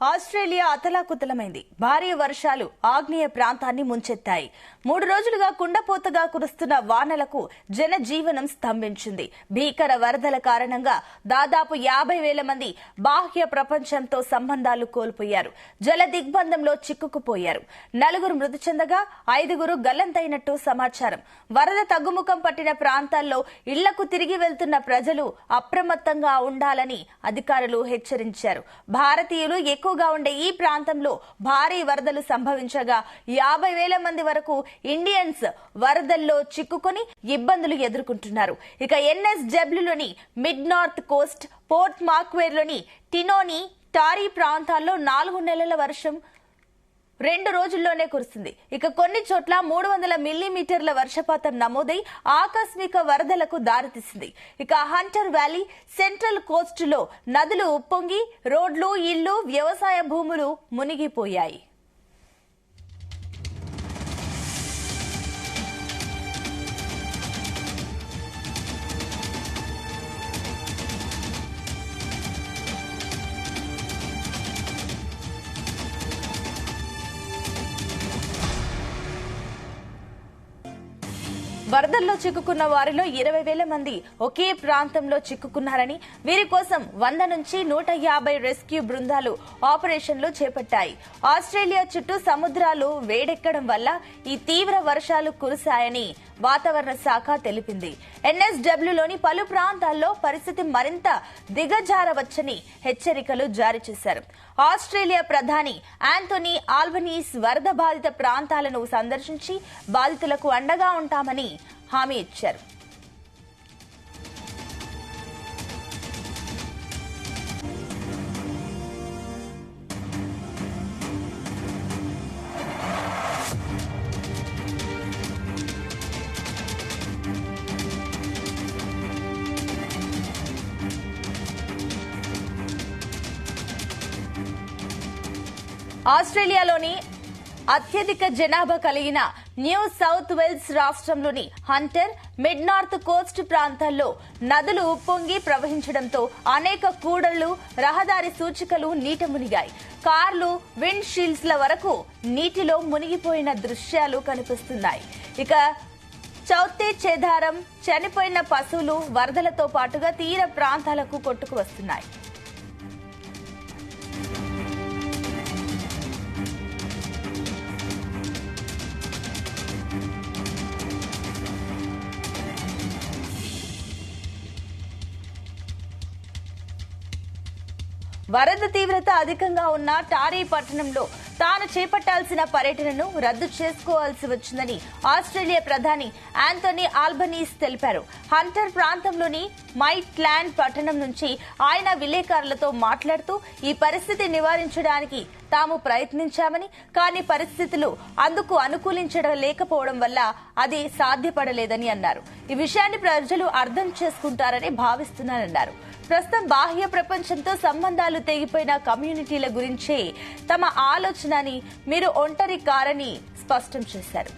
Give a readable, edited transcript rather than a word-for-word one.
Australia అతలాకుతలమైంది. భారీ వర్షాలు ఆగ్నేయ ప్రాంతాన్ని ముంచెత్తాయి. 3 రోజులుగా కుండపోతగా కురుస్తున్న వానలకు జనజీవనం స్తంభించింది. భీకర వరదల కారణంగా దాదాపు 50,000 మంది బాహ్య ప్రపంచంతో సంబంధాలు కోల్పోయారు. జల దిగ్బంధంలో చిక్కుకుపోయారు. 4 మృతి చెందగా 5 గల్లంతైనట్టు సమాచారం. వరద తగ్గుముఖం పట్టిన ప్రాంతాల్లో ఇళ్లకు తిరిగి వెళ్తున్న ప్రజలు అప్రమత్తంగా ఉండాలని అధికారులు హెచ్చరించారు. భారతీయులు ఎక్కువగా ఉండే ఈ ప్రాంతంలో భారీ వరదలు సంభవించగా 50,000 మంది వరకు ఇండియన్స్ వరదల్లో చిక్కుకొని ఇబ్బందులు ఎదుర్కొంటున్నారు. ఇక ఎన్ఎస్డబ్ల్యూలోని మిడ్ నార్త్ కోస్ట్, పోర్ట్ మార్క్వేర్లోని టినోని, టారీ ప్రాంతాల్లో 4 నెలల వర్షం 2 రోజుల్లోనే కురిసింది. ఇక కొన్ని చోట్ల 300 మిల్లీమీటర్ల వర్షపాతం నమోదై ఆకస్మిక వరదలకు దారితీసింది. ఇక హంటర్ వ్యాలీ, సెంట్రల్ కోస్ట్ లో నదులు ఉప్పొంగి రోడ్లు, ఇళ్లు, వ్యవసాయ భూములు మునిగిపోయాయి. వరదల్లో చిక్కుకున్న వారిలో 20,000 మంది ఒకే ప్రాంతంలో చిక్కుకున్నారని, వీరి కోసం 100 నుంచి 150 రెస్క్యూ బృందాలు ఆపరేషన్లు చేపట్టాయి. ఆస్ట్రేలియా చుట్టూ సముద్రాలు వేడెక్కడం వల్ల ఈ తీవ్ర వర్షాలు కురిశాయని వాతావరణ శాఖ తెలిపింది. ఎన్ఎస్డబ్ల్యూలోని పలు ప్రాంతాల్లో పరిస్థితి మరింత దిగజారవచ్చని హెచ్చరికలు జారీ చేశారు. ఆస్ట్రేలియా ప్రధాని ఆంటోనీ ఆల్బనీస్ వరద బాధిత ప్రాంతాలను సందర్శించి బాధితులకు అండగా ఉంటామని హామీ ఇచ్చారు. ఆస్ట్రేలియాలోని అత్యధిక జనాభా కలిగిన న్యూ సౌత్ వేల్స్ రాష్ట్రంలోని హంటర్, మిడ్ నార్త్ కోస్ట్ ప్రాంతాల్లో నదులు ఉప్పొంగి ప్రవహించడంతో అనేక కూడళ్లు, రహదారి సూచికలు నీట మునిగాయి. కార్లు, విండ్ షీల్డ్స్ల వరకు నీటిలో మునిగిపోయిన దృశ్యాలు కనిపిస్తున్నాయి. ఇక చౌతే చేదారం, చనిపోయిన పశువులు వరదలతో పాటుగా తీర ప్రాంతాలకు కొట్టుకు వస్తున్నాయి. వరద తీవ్రత అధికంగా ఉన్న టారీ పట్టణంలో తాను చేపట్టాల్సిన పర్యటనను రద్దు చేసుకోవాల్సి వచ్చిందని ఆస్ట్రేలియా ప్రధాని ఆంటోనీ ఆల్బనీస్ తెలిపారు. హంటర్ ప్రాంతంలోని మైట్లాండ్ పట్టణం నుంచి ఆయన విలేకరులతో మాట్లాడుతూ ఈ పరిస్థితి నివారించడానికి తాము ప్రయత్నించామని, కానీ పరిస్థితులు అందుకు అనుకూలించడం లేకపోవడం వల్ల అది సాధ్యపడలేదని అన్నారు. ఈ విషయాన్ని ప్రజలు అర్థం చేసుకుంటారని భావిస్తున్నారన్నారు. ప్రస్తుతం బాహ్య ప్రపంచంతో సంబంధాలు తెగిపోయిన కమ్యూనిటీల గురించే తమ ఆలోచనని, మీరు ఒంటరి కారని స్పష్టం చేశారు.